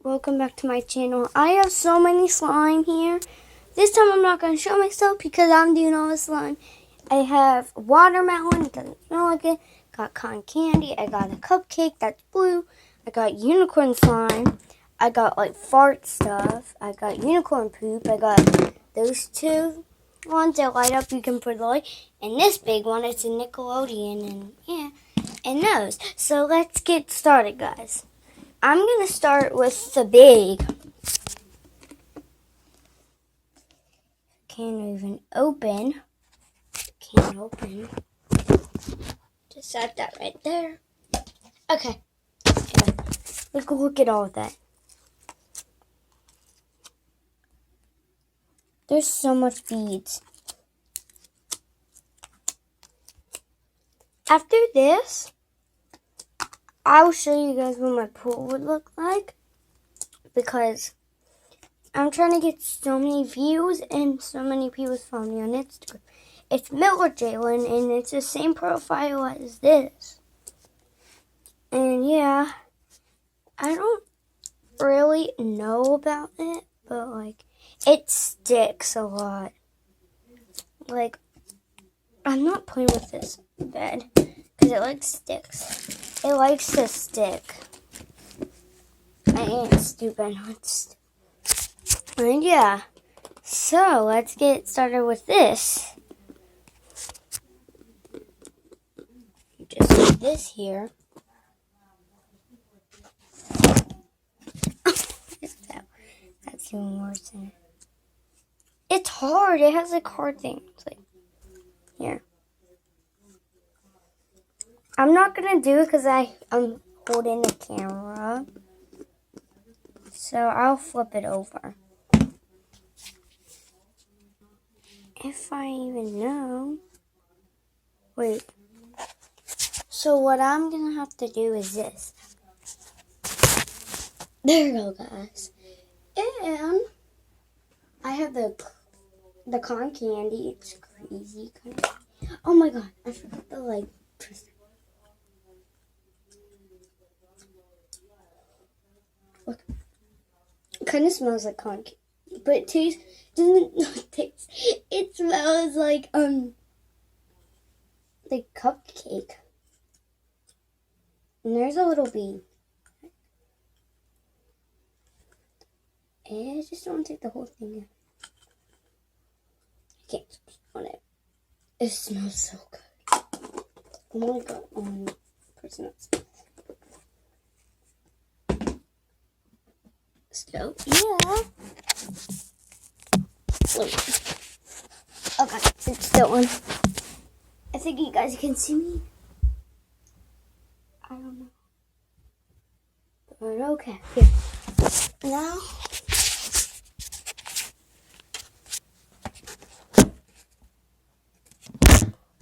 welcome back to my channel. I have so many slime here. This time I'm not going to show myself because I'm doing all the slime. I have watermelon, it doesn't smell like it. Got cotton candy, I got a cupcake that's blue. I got unicorn slime. I got like fart stuff. I got unicorn poop. I got those two ones that light up, you can put the light. And this big one, it's a Nickelodeon, and yeah, and those. So let's get started, guys. I'm going to start with the big. Can't even open. Can't open. Just set that right there. Okay. Let's look at all of that. There's so much beads. After this, I will show you guys what my pool would look like, because I'm trying to get so many views and so many people follow me on Instagram. It's Miller Jalen, and it's the same profile as this. And yeah, I don't really know about it, but like, it sticks a lot. Like, I'm not playing with this bed because it like sticks. It likes to stick. I ain't stupid. And yeah, so let's get started with this. Just put this here. That's even worse than it. It's hard. It has a hard thing. It's like, here. I'm not going to do it because I'm holding the camera. So I'll flip it over. If I even know. Wait. So what I'm going to have to do is this. There you go, guys. And I have the cotton candy. It's crazy. Oh my god. I forgot the like. Look. It kind of smells like cotton candy. But it tastes, doesn't taste. It smells like cupcake. And there's a little bead. And I just don't want to take the whole thing in. I can't on it. It smells so good. I'm gonna go on person else. So yeah. Wait. Okay, it's still on. I think you guys can see me. I don't know. But okay. Here. Now.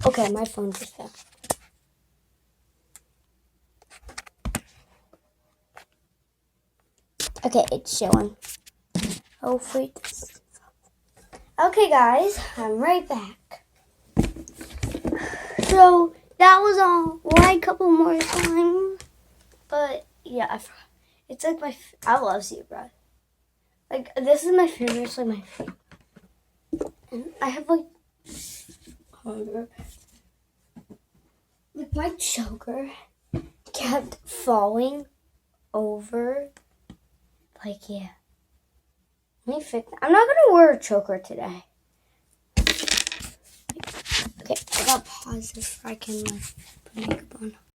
Okay, my phone just fell. Okay, it's showing. Hopefully this. Okay, guys, I'm right back. So that was all. Well, a couple more times, but yeah, I forgot. It's like I love zebra. Like, this is my favorite. It's like my favorite. And I have like hunger. Like, my choker kept falling over. Like, yeah. Let me fix that. I'm not gonna wear a choker today. Okay, I gotta pause this so I can put makeup on.